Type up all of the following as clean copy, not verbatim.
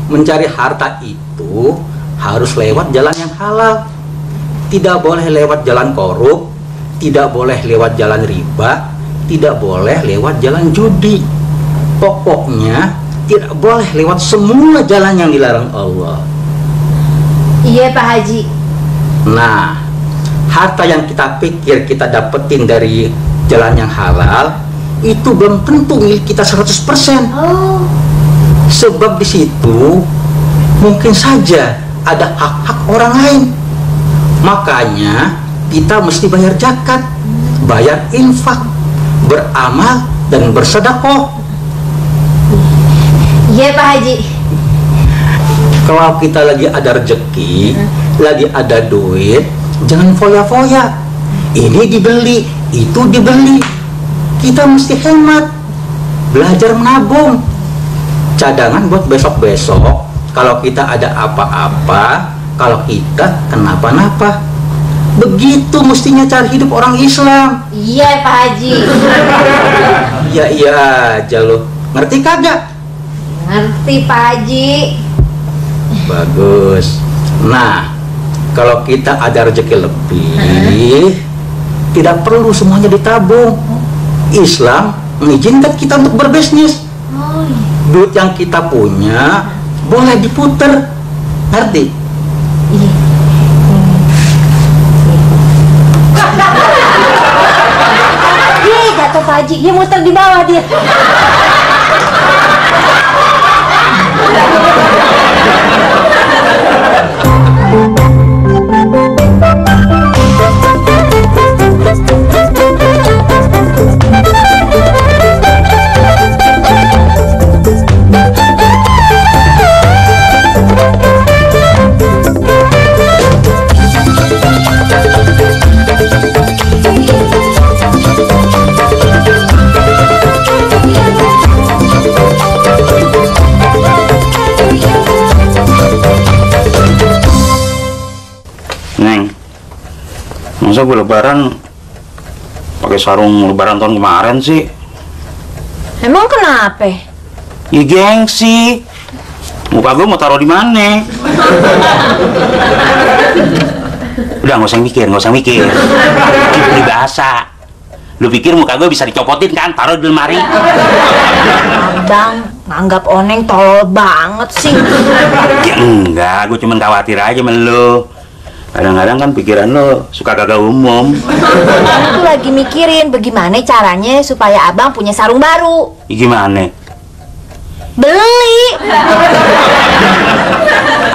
mencari harta itu harus lewat jalan yang halal. Tidak boleh lewat jalan korup, tidak boleh lewat jalan riba, tidak boleh lewat jalan judi. Pokoknya tidak boleh lewat semua jalan yang dilarang Allah. Iya Pak Haji. Nah, harta yang kita pikir kita dapetin dari jalan yang halal itu belum tentu milik kita 100%. Oh. Sebab di situ mungkin saja ada hak-hak orang lain. Makanya kita mesti bayar zakat, bayar infak, beramal dan bersedekah. Iya Pak Haji. Kalau kita lagi ada rezeki, lagi ada duit, jangan foya-foya. Ini dibeli, itu dibeli. Kita mesti hemat, belajar menabung, cadangan buat besok-besok. Kalau kita ada apa-apa, kalau kita kenapa-napa. Begitu mestinya cara hidup orang Islam. Iya Pak Haji. Iya aja lo. Ngerti kagak? Ngerti Pak Haji. Bagus. Nah, kalau kita ada rezeki lebih, tidak perlu semuanya ditabung. Islam mengizinkan kita untuk berbisnis. Duit yang kita punya boleh diputer. Ngerti? Iya. Jatuh Pak Haji, dia muter di bawah dia. Masa gue lebaran pakai sarung lebaran tahun kemarin sih? Emang kenapa? Ya gengsi. Muka gue mau taruh di mana? Udah nggak usah mikir. Ini bahasa. Lu pikir muka gue bisa dicopotin kan? Taruh di lemari. Abang nganggap Oneng tolol banget sih. Ya enggak, gue cuma khawatir aja sama lu. Kadang-kadang kan pikiran lo suka kagak umum. Aku lagi mikirin bagaimana caranya supaya abang punya sarung baru. Ya gimana? Beli.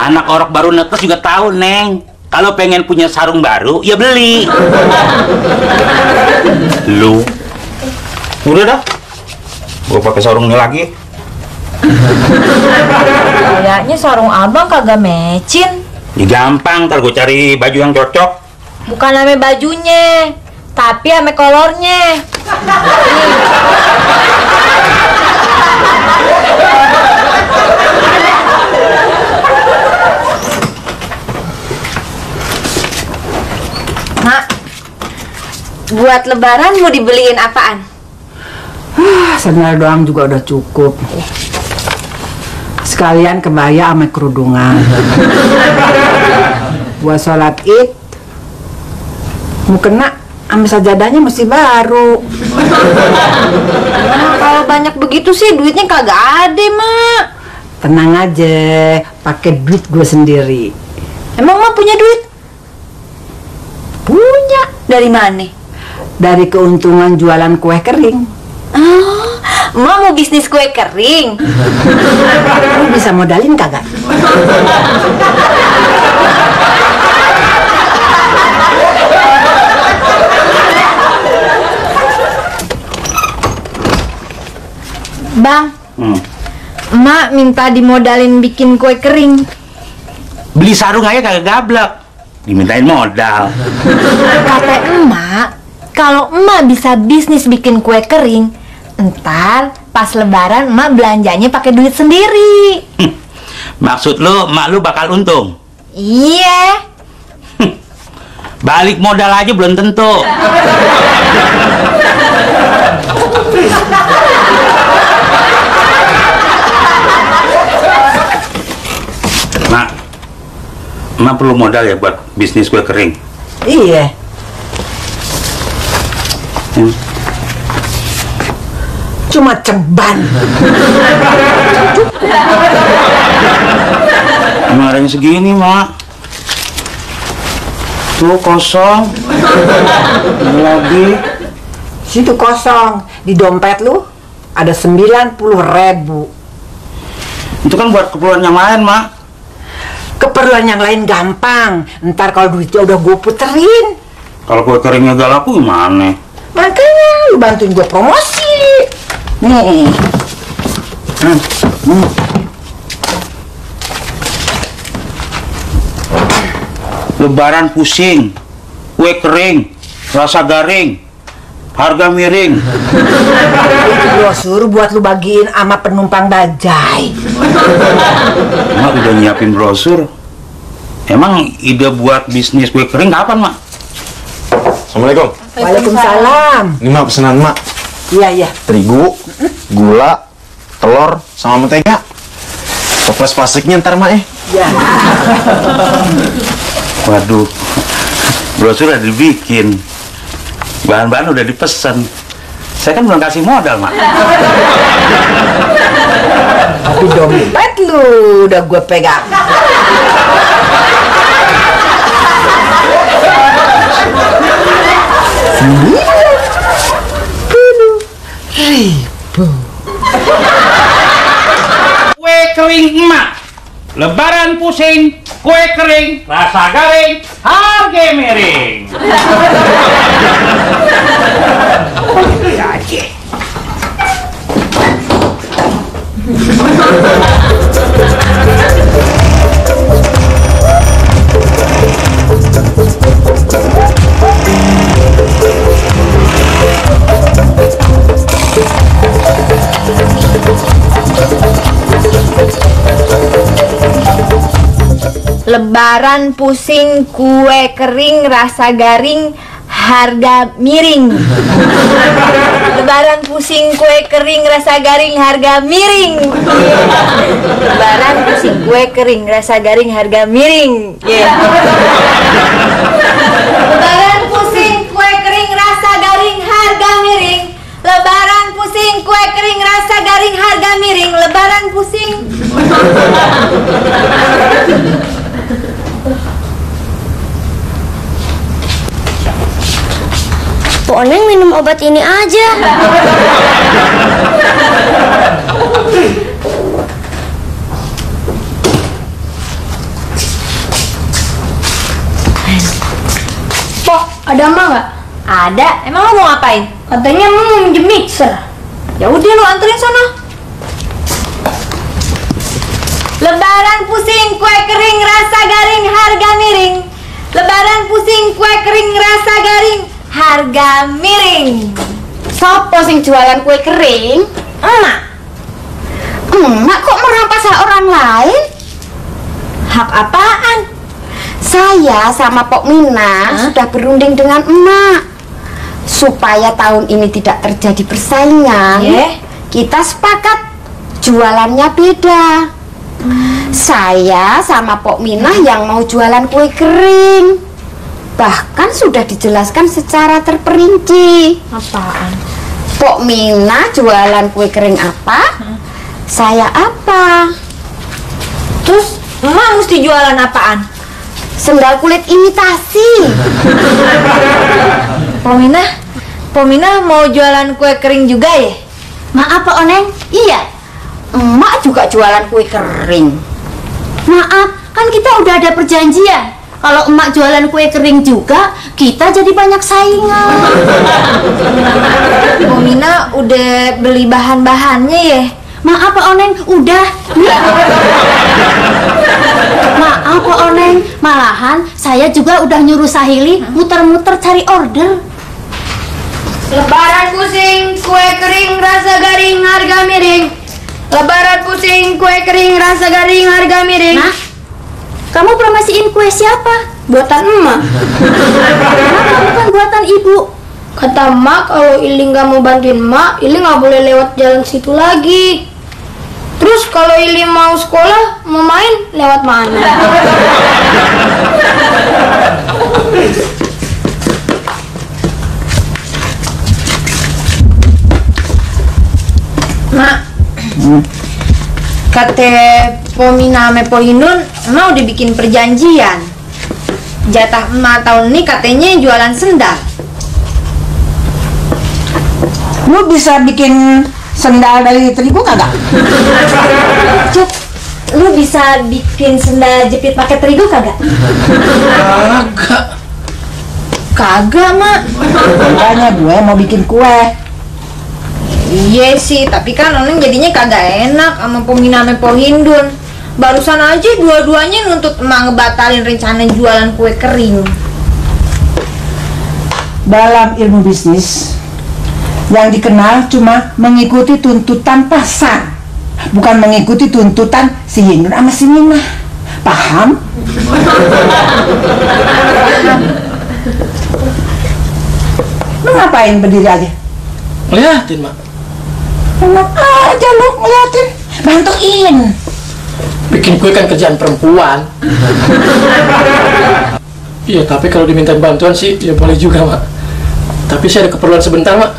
Anak orok baru netes juga tahu, Neng. Kalau pengen punya sarung baru, ya beli. Lu. Udah dah. Gua pakai sarung ini lagi. Kayaknya sarung abang kagak mecin. Ya gampang, ntar gue cari baju yang cocok. Bukan ame bajunya, tapi ame kolornya. Mak, buat lebaran mau dibeliin apaan? Sandal doang juga udah cukup. Sekalian kebaya sama kerudungan. Buat sholat id, mukena sama sajadahnya masih baru. Nah, kalau banyak begitu sih duitnya kagak ada, Mak. Tenang aja, pakai duit gue sendiri. Emang Mak punya duit? Punya. Dari mana? Dari keuntungan jualan kue kering. Oh, Mak mau bisnis kue kering. Lu bisa modalin kagak? Bang, Mak minta dimodalin bikin kue kering. Beli sarung aja kagak gablek, dimintain modal. Kata emak, kalau emak bisa bisnis bikin kue kering, ntar pas lebaran emak belanjanya pakai duit sendiri. Maksud lu, emak lu bakal untung? Iya. Balik modal aja belum tentu. Emak perlu modal ya buat bisnis kue kering? Iya. Cuma ceban. Emang adanya segini, Mak. Tuh kosong. Ini lagi. Situ kosong. Di dompet lu ada 90.000. Itu kan buat keperluan yang lain, Mak. Keperluan yang lain gampang. Ntar kalau duitnya udah gue puterin. Kalau kue keringnya gak laku gimana? Makanya lu bantuin gue promosi. Nih. Lebaran pusing, kue kering, rasa garing, harga miring. Itu brosur buat lu bagiin sama penumpang bajai. Mak udah nyiapin brosur. Emang ide buat bisnis kue kering kapan, Mak? Assalamualaikum. Waalaikumsalam. Ini Mak pesanan Mak. Iya. Terigu, gula, telur, sama mentega. Toples plastiknya ntar Mak Ya. Waduh, brosur udah dibikin, bahan-bahan udah dipesan. Saya kan belum kasih modal, Mak. Tapi dompet lu udah gue pegang. Kue kering emak, lebaran pusing, kue kering, rasa garing, harga miring. Lebaran pusing, kue kering, rasa garing, harga miring. Lebaran pusing, kue kering, rasa garing, harga miring. Lebaran pusing, kue kering, rasa garing, harga miring. Lebaran pusing, kue kering, rasa garing, harga miring. Lebaran pusing, kue kering, rasa garing, harga miring. Lebaran pusing. Po Oneng minum obat ini aja. Pok, ada emak nggak? Ada. Emang lo mau ngapain? Katanya emak mau minjem mixer. Ya udah lu anterin sana. Lebaran pusing, kue kering, rasa garing, harga miring. Lebaran pusing, kue kering, rasa garing, harga miring. Sopo sing jualan kue kering? Emak. Emak kok merampas hak orang lain? Hak apaan? Saya sama Pok Mina sudah berunding dengan emak. Supaya tahun ini tidak terjadi persaingan, kita sepakat jualannya beda. Saya sama Pok Minah yang mau jualan kue kering. Bahkan sudah dijelaskan secara terperinci. Apaan? Pok Minah jualan kue kering apa? Saya apa? Terus emak mesti jualan apaan? Sendal kulit imitasi. Pominah mau jualan kue kering juga ya? Maaf Pak Oneng, iya. Emak juga jualan kue kering. Maaf, kan kita udah ada perjanjian. Kalau emak jualan kue kering juga, kita jadi banyak saingan. Pominah udah beli bahan-bahannya ya? Maaf Pak Oneng, udah. Maaf Pak Oneng, malahan saya juga udah nyuruh Sahili muter-muter cari order. Lebaran pusing, kue kering, rasa garing, harga miring. Lebaran pusing, kue kering, rasa garing, harga miring. Nah, kamu promosiin kue siapa? Buatan emak. Kenapa bukan buatan ibu? Kata emak kalau Ili nggak mau bantuin emak, Ili nggak boleh lewat jalan situ lagi. Terus kalau Ili mau sekolah, mau main, lewat mana? Mak, kata Pomina sama Pohindun, emak udah bikin perjanjian. Jatah emak tahun ini katanya jualan sendal. Lu bisa bikin sendal dari terigu kagak? Cuk, lu bisa bikin sendal jepit pakai terigu kagak? Kagak. Kagak, Mak. Makanya gue mau bikin kue. Iya sih, tapi kan Neng jadinya kagak enak sama Pomina sama Pohindun. Barusan aja dua-duanya nuntut emak ngebatalin rencana jualan kue kering. Dalam ilmu bisnis, yang dikenal cuma mengikuti tuntutan pasar, bukan mengikuti tuntutan si Hindun sama si Mina. Paham? Lu ngapain berdiri aja? Liatin, Mak. Enak aja lu ngeliatin. Bantuin. Bikin kue kan kerjaan perempuan. Iya, tapi kalau diminta bantuan sih ya boleh juga, Mak. Tapi saya ada keperluan sebentar, Mak.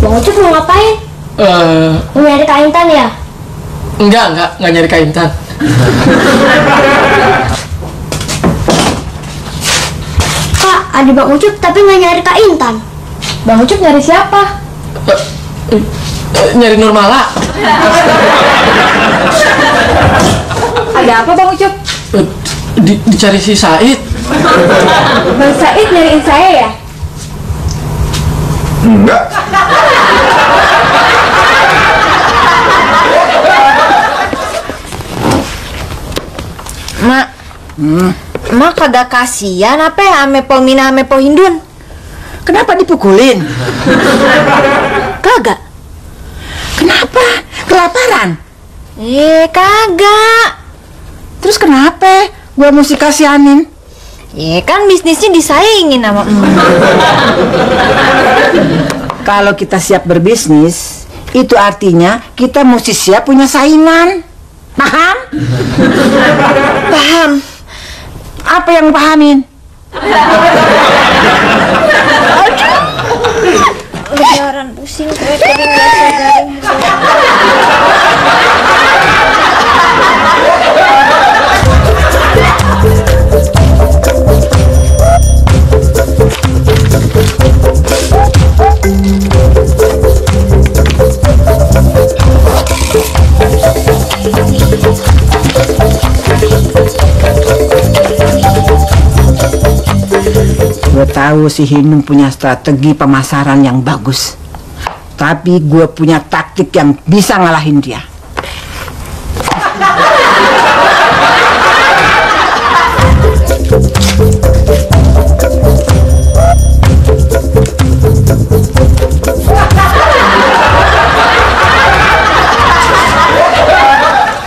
Bang Ucup mau ngapain? Mau nyari Kak Intan ya? Enggak nyari Kak Intan. Kak, ada Bang Ucup tapi nggak nyari Kak Intan. Bang Ucup nyari siapa? Nyari Nurmala. Ada apa Bang Ucup? Dicari si Said. Bang Said nyariin saya ya? Enggak. Mak, Mak kagak kasihan apa ya ame Pomina ame Pohindun? Kenapa dipukulin? Kagak. Kenapa? Kelaparan? Kagak. Terus kenapa gua mesti kasihanin? Kan bisnisnya disaingin sama emak. Kalau kita siap berbisnis, itu artinya kita mesti siap punya saingan. Paham? Paham. Apa yang pahamin? Lebaran pusing kue kering rasa garing. Gue tahu si Hindun punya strategi pemasaran yang bagus, tapi gue punya taktik yang bisa ngalahin dia.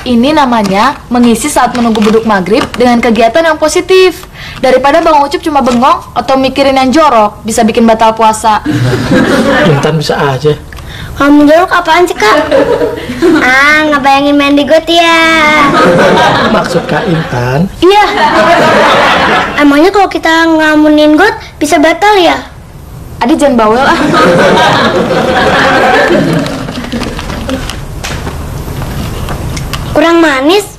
Ini namanya mengisi saat menunggu beduk maghrib dengan kegiatan yang positif. Daripada Bang Ucup cuma bengong atau mikirin yang jorok, bisa bikin batal puasa. Intan bisa aja. Kamu jorok apaan sih, Kak? Ngebayangin main di got ya. Maksud Kak Intan? Iya. Emangnya kalau kita ngelamunin got bisa batal ya? Adi jangan bawel ah. Kurang manis.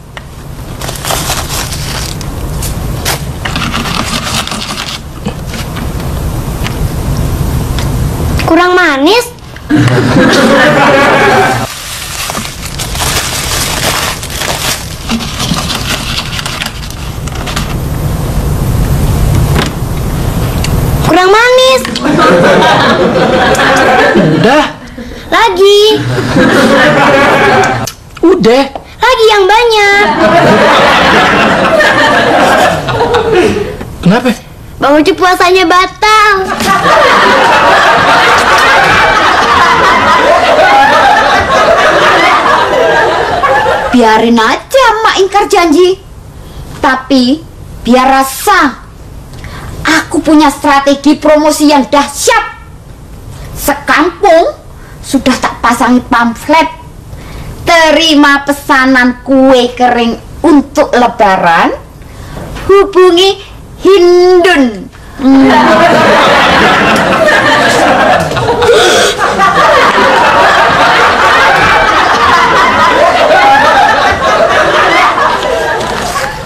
Kurang manis. Kurang manis. Udah. Lagi. Udah. Lagi yang banyak. Kenapa? Bang Ucup puasanya batal. biarin aja emak ingkar janji. Tapi biar rasa aku punya strategi promosi yang dahsyat. Sekampung sudah tak pasangi pamflet. Terima pesanan kue kering untuk lebaran, hubungi Hindun.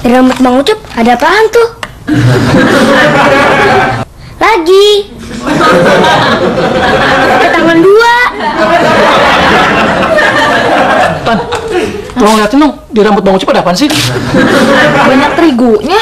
Di rambut Bang Ucup ada apaan tuh? Lagi pakai tangan dua. Tan, tolong liatin dong, di rambut Bang Ucup ada apaan sih? Banyak terigunya.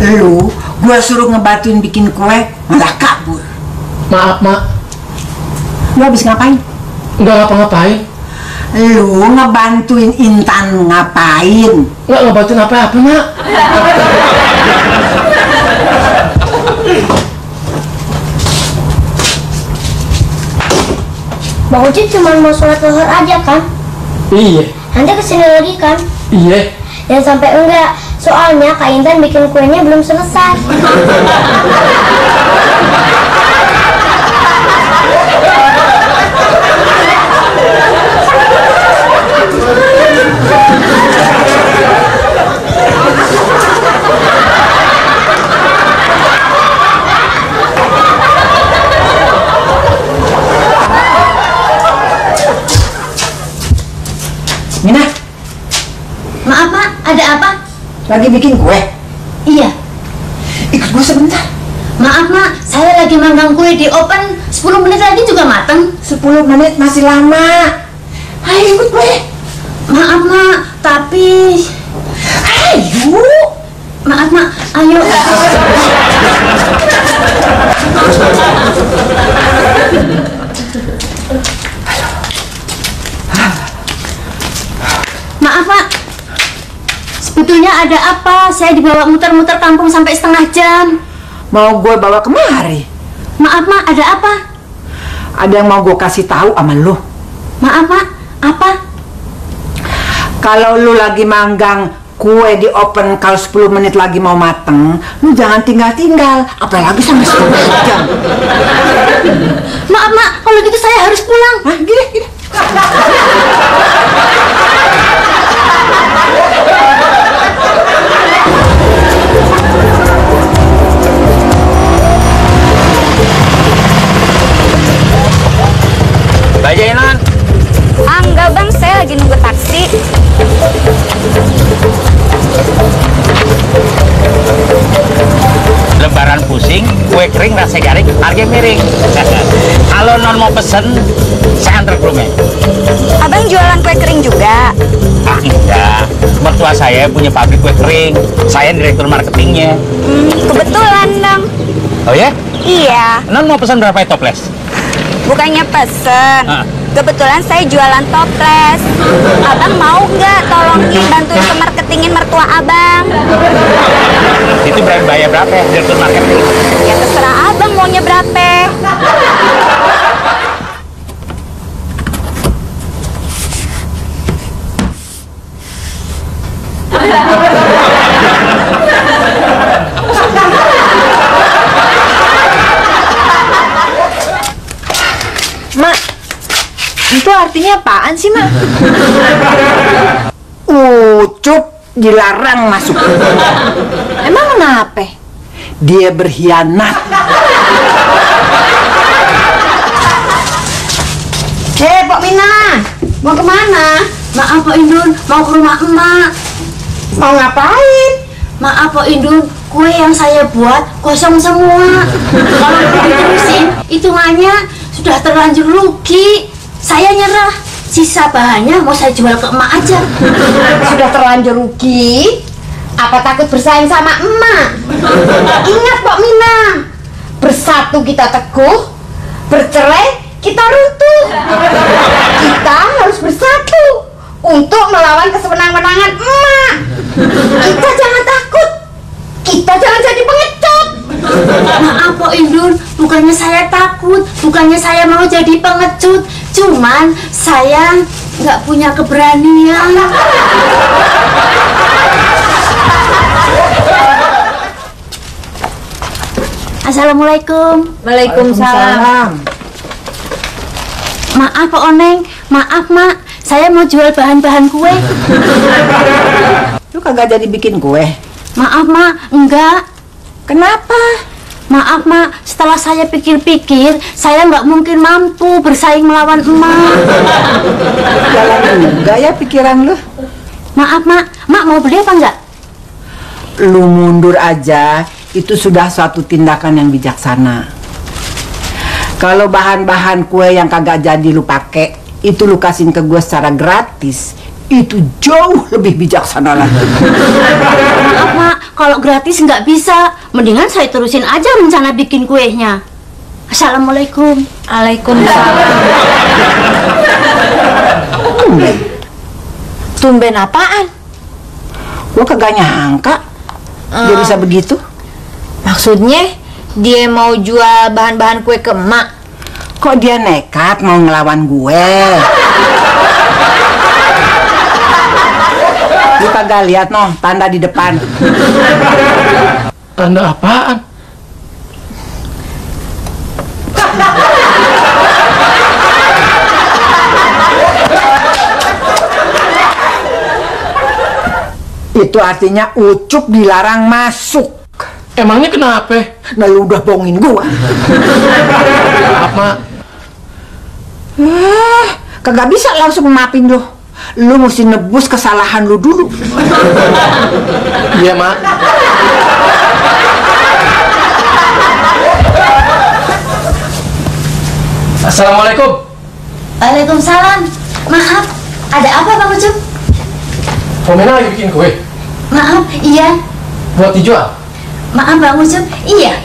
Lu, gua suruh ngebantuin bikin kue, malah kabur. Maaf, Mak. Lu habis ngapain? Nggak ngapa-ngapain. Lu ngebantuin Intan ngapain? Nggak ngebantuin apa-apa, Mak. Bang Ucup cuma mau sholat zuhur aja kan? Iya. Nanti kesini lagi kan? Iya. Jangan sampai enggak, soalnya Kak Intan bikin kuenya belum selesai. Mina, Maaf, Mak, ada apa? lagi bikin kue? Iya. Ikut gua sebentar. Maaf, Mak, saya lagi manggang kue di oven. 10 menit lagi juga mateng. 10 menit masih lama. Ayo ikut gue. Maaf, Mak, tapi... Ayo. Maaf, Mak, ayo. Maaf, Mak. Sebetulnya ada apa? Saya dibawa muter-muter kampung sampai setengah jam. Mau gue bawa kemari? Maaf, Mak, ada apa? Ada yang mau gue kasih tahu sama lu. Maaf, Mak, apa? Kalau lu lagi manggang kue di oven, kalau 10 menit lagi mau mateng, lu jangan tinggal-tinggal, apalagi sampai setengah jam. Maaf, Mak, kalau gitu saya harus pulang. Hah, gini. Mbak Jainan. Enggak bang, saya lagi nunggu taksi. Lebaran pusing, kue kering rasa garing, harga miring. Kalau non mau pesen, saya antar ke rumah. Abang jualan kue kering juga? Ah enggak, mertua saya punya pabrik kue kering. Saya direktur marketingnya. Kebetulan dong. Oh ya? Iya. Non mau pesan berapa toples? Bukannya pesen. Kebetulan saya jualan toples. Abang mau nggak tolongin bantuin ke marketingin mertua abang? Itu bayar berapa ya direktur marketing? Ya terserah abang maunya berapa. Mak, itu artinya apaan sih, Mak? Ucup dilarang masuk. Emang kenapa? Dia berkhianat. Pok Mina, mau kemana? Maaf, Pok Indun, mau ke rumah emak. Mau ngapain? Maaf, Pok Indun, kue yang saya buat kosong semua. Kalau diterusin, hitungannya sudah terlanjur rugi. Saya nyerah. Sisa bahannya mau saya jual ke emak aja. Sudah terlanjur rugi? Apa takut bersaing sama emak? Ingat Pok Mina, bersatu kita teguh, bercerai kita runtuh. Kita harus bersatu untuk melawan kesewenang-wenangan emak. Kita jangan takut, kita jangan jadi pengecut. Maaf Pok Indun, bukannya saya takut, bukannya saya mau jadi pengecut, cuman saya nggak punya keberanian. Assalamualaikum. Waalaikumsalam. Maaf Pak Oneng, maaf Mak, saya mau jual bahan-bahan kue. Lu kagak jadi bikin kue? Maaf Mak, enggak. Kenapa? Maaf Mak, setelah saya pikir-pikir, saya nggak mungkin mampu bersaing melawan emak. Jalan juga ya pikiran lu. Maaf Mak, Mak mau beli apa enggak? Lu mundur aja, itu sudah suatu tindakan yang bijaksana. Kalau bahan-bahan kue yang kagak jadi lu pakai, itu lu kasihin ke gue secara gratis, itu jauh lebih bijaksana lagi. Maaf Mak, kalau gratis nggak bisa, mendingan saya terusin aja rencana bikin kuenya. Assalamualaikum. Waalaikumsalam. Tumben apaan? Gua kagak nyangka dia bisa begitu. Maksudnya dia mau jual bahan-bahan kue ke emak. Kok dia nekat mau ngelawan gue? Lu kagak lihat noh tanda di depan? Tanda apaan? Itu artinya Ucup dilarang masuk. Emangnya kenapa? Nah lu udah bohongin gua. Maaf Mak. Kagak bisa langsung maafin lu. Lu mesti nebus kesalahan lu dulu. Iya Mak. Assalamualaikum. Waalaikumsalam. Maaf, ada apa Bang Ucup? Pomena lagi bikin kue. Maaf, iya. Buat dijual. Maaf Bang Ucup, iya.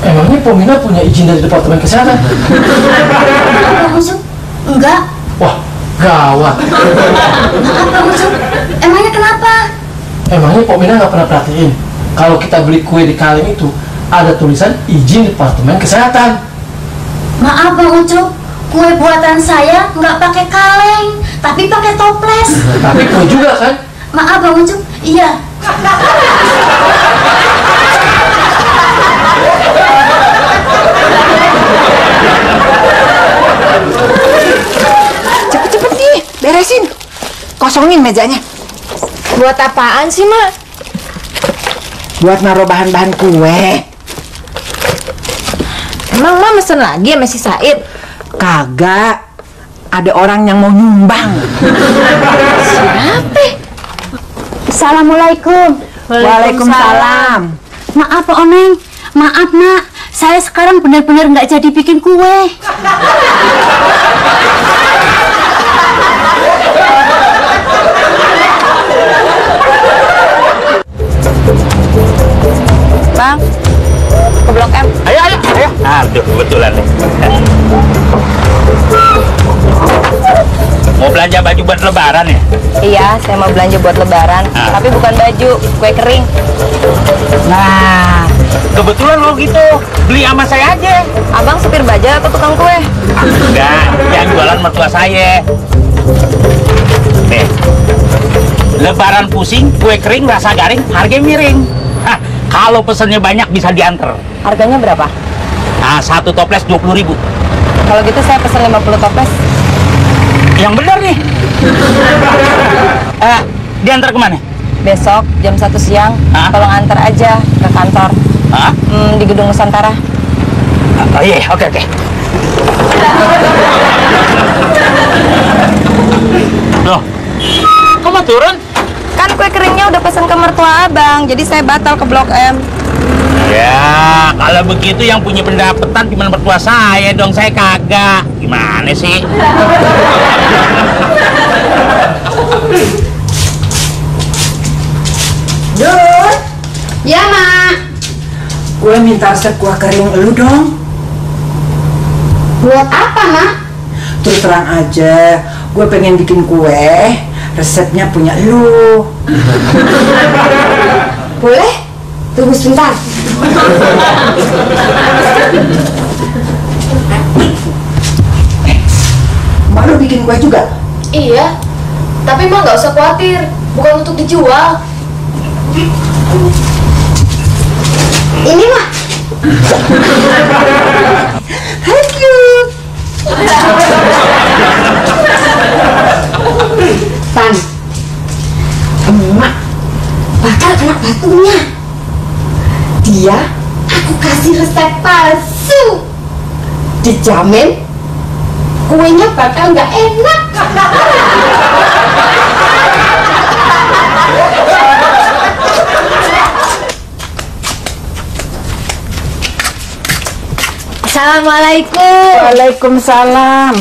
Emangnya Pomina punya izin dari Departemen Kesehatan? Maaf Bang Ucup, enggak. Wah, gawat. Maaf Bang Ucup, emangnya kenapa? Emangnya Pomina nggak pernah perhatiin kalau kita beli kue di kaleng itu ada tulisan izin Departemen Kesehatan. Maaf Bang Ucup, kue buatan saya nggak pakai kaleng, tapi pakai toples. Tapi kue juga kan? Maaf Bang Ucup, iya. Cepet-cepet nih, beresin. Kosongin mejanya. Buat apaan sih, Mak? Buat naruh bahan-bahan kue. Emang Mak mesen lagi sama si Said? Kagak. Ada orang yang mau nyumbang. Siapa? Assalamualaikum. Waalaikumsalam. Maaf Pak Oneng, maaf Mak, saya sekarang benar-benar nggak jadi bikin kue. Bang, ke Blok M. Ayo. Aduh, kebetulan nih. Mau belanja baju buat lebaran ya? Iya, saya mau belanja buat lebaran. Tapi bukan baju, kue kering. Nah, kebetulan lo gitu. Beli sama saya aja. Abang supir baja atau tukang kue? Enggak, yang jualan mertua saya. Nih, lebaran pusing, kue kering, rasa garing, harga miring. Hah, kalau pesennya banyak bisa diantar. Harganya berapa? Nah, satu toples 20.000. Kalau gitu saya pesen 50 toples. Yang benar nih. Diantar kemana? Besok jam 1 siang, tolong antar aja ke kantor. Di Gedung Nusantara. Oh iya, oke. Loh, kok mau turun? Kan kue keringnya udah pesen ke mertua abang, jadi saya batal ke Blok M. Ya, kalau begitu yang punya pendapatan cuma mertua saya dong, saya kagak. Gimana sih? Dut, Ya Mak. gue minta resep kuah kering lu dong. Buat apa, Mak? Terus terang aja, gue pengen bikin kue, resepnya punya lu. Boleh? Tunggu sebentar. Mak lu bikin kue juga? Iya, tapi Mak nggak usah khawatir, bukan untuk dijual. Ini, Mak. Thank you. Tan, emak bakal kena batunya. Dia aku kasih resep palsu. Dijamin kuenya bakal nggak enak. Assalamualaikum. Waalaikumsalam.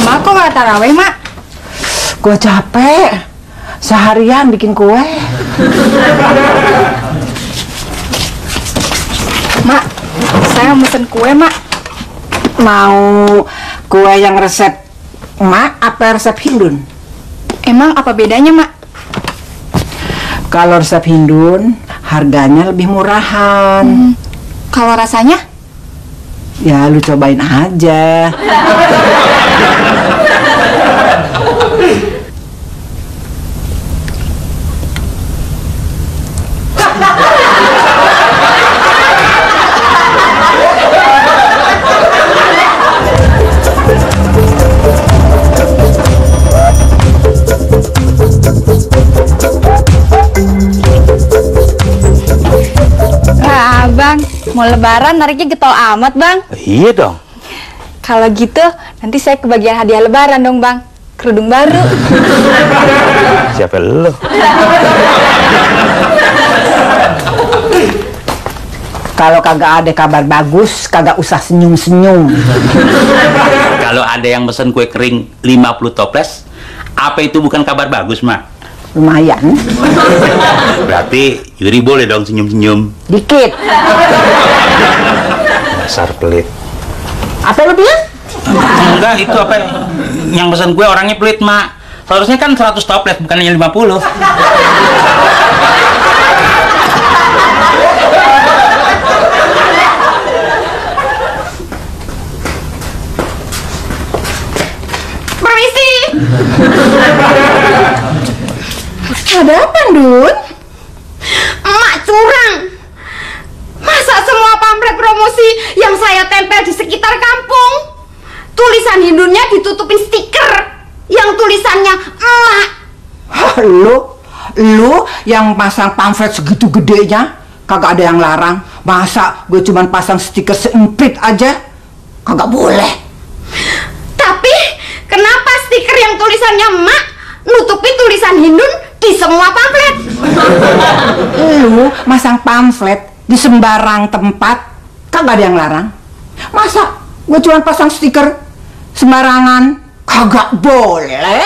Mak kok nggak taraweh, Mak? Gue capek, seharian bikin kue. Mak, saya mesen kue, Mak. Mau kue yang resep Mak apa resep Hindun? Emang apa bedanya, Mak? Kalau resep Hindun harganya lebih murahan. Kalau rasanya? Ya lu cobain aja. Bang, mau lebaran nariknya getol amat, Bang. Iya dong. Kalau gitu, nanti saya kebagian hadiah lebaran dong, Bang. Kerudung baru. Siapa lo? Kalau kagak ada kabar bagus, kagak usah senyum-senyum. Kalau ada yang pesen kue kering 50 toples, apa itu bukan kabar bagus, Mak? Lumayan. Berarti Yuri boleh dong senyum-senyum. Dikit. Dasar pelit. Apa lu bilang? Enggak, itu apa yang pesen kue orangnya pelit, Mak. Seharusnya kan 100 toples, bukannya 50. Permisi. Ada apa, Dun? Emak curang. Masa semua pamflet promosi yang saya tempel di sekitar kampung, tulisan Hindunnya ditutupin stiker yang tulisannya emak. Hah, lu yang pasang pamflet segitu gedenya, kagak ada yang larang. Masa gue cuman pasang stiker seempit aja? Kagak boleh. Tapi kenapa stiker yang tulisannya emak nutupi tulisan Hindun di semua pamflet? Lu masang pamflet di sembarang tempat, kagak ada yang larang. Masa gue cuma pasang stiker sembarangan? Kagak boleh.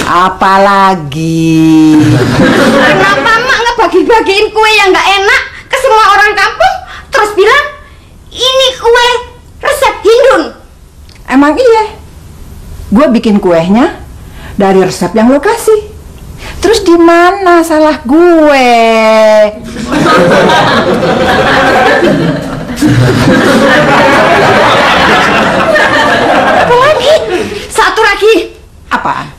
Apalagi? Kenapa emak ngebagi-bagiin kue yang nggak enak ke semua orang kampung, terus bilang ini kue resep Hindun? Emang iya, gue bikin kuenya dari resep yang lo kasih. Terus di mana salah gue? Apa lagi? Satu lagi. Apaan?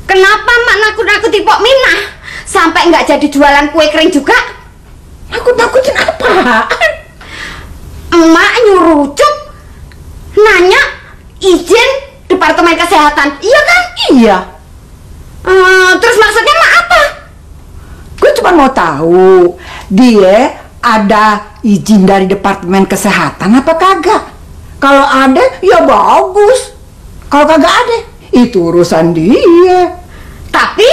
Kenapa mak nakut-nakuti Pok Minah sampai nggak jadi jualan kue kering juga? Nakut-nakutin apaan? Emak nyuruh Ucup nanya izin Departemen Kesehatan, iya kan? Iya. Terus maksudnya mak apa? Gue cuma mau tahu dia ada izin dari Departemen Kesehatan apa kagak. Kalau ada ya bagus, kalau kagak ada itu urusan dia. Tapi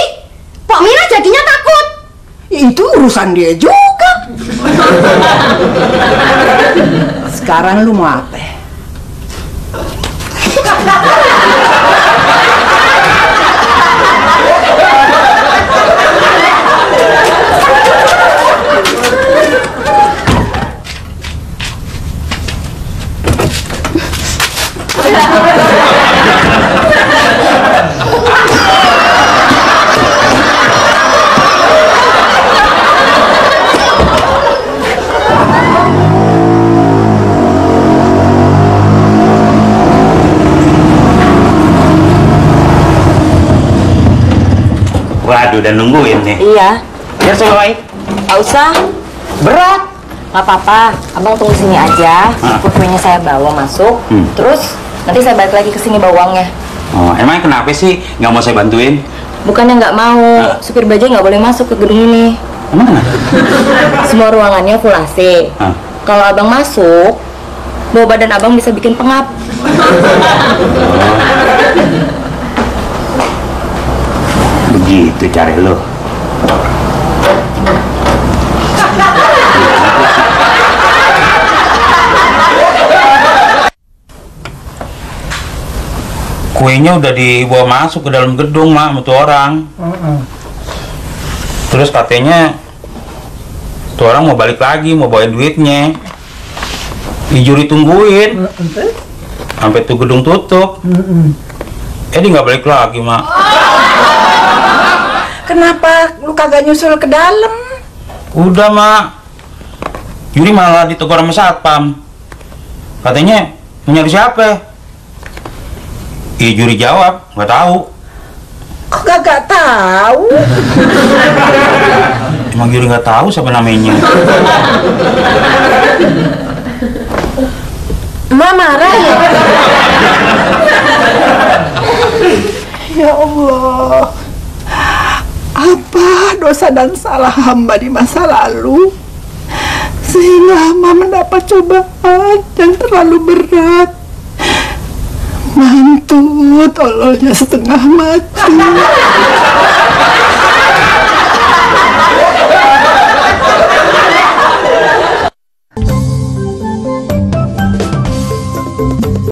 Pok Minah jadinya takut. Itu urusan dia juga. Sekarang lu mau apa? udah nungguin nih. Iya. Ya Soy. Nggak usah. Berat. Nggak apa-apa. Abang tunggu sini aja. Kuenya saya bawa masuk. Terus nanti saya balik lagi ke sini bawa uangnya. Oh, emang kenapa sih nggak mau saya bantuin? Bukannya nggak mau. Supir bajai nggak boleh masuk ke gedung ini. Emang kenapa? Semua ruangannya full AC. Kalau abang masuk, bau badan abang bisa bikin pengap. Begitu cara lo. Kuenya udah dibawa masuk ke dalam gedung, Mak, sama tuh orang. Terus katanya tuh orang mau balik lagi, mau bawain duitnya. Dijuri tungguin sampai tuh gedung tutup. Dia nggak balik lagi, Mak. Kenapa lu kagak nyusul ke dalam? Udah, Mak. Juri malah ditegur sama satpam. Katanya mau nyari siapa? Juri jawab, nggak tahu. Kok kagak tahu? Emang Juri nggak tahu siapa namanya. Emak marah ya? Ya Allah, apa dosa dan salah hamba di masa lalu sehingga hamba mendapat cobaan yang terlalu berat? Mantu tololnya setengah mati.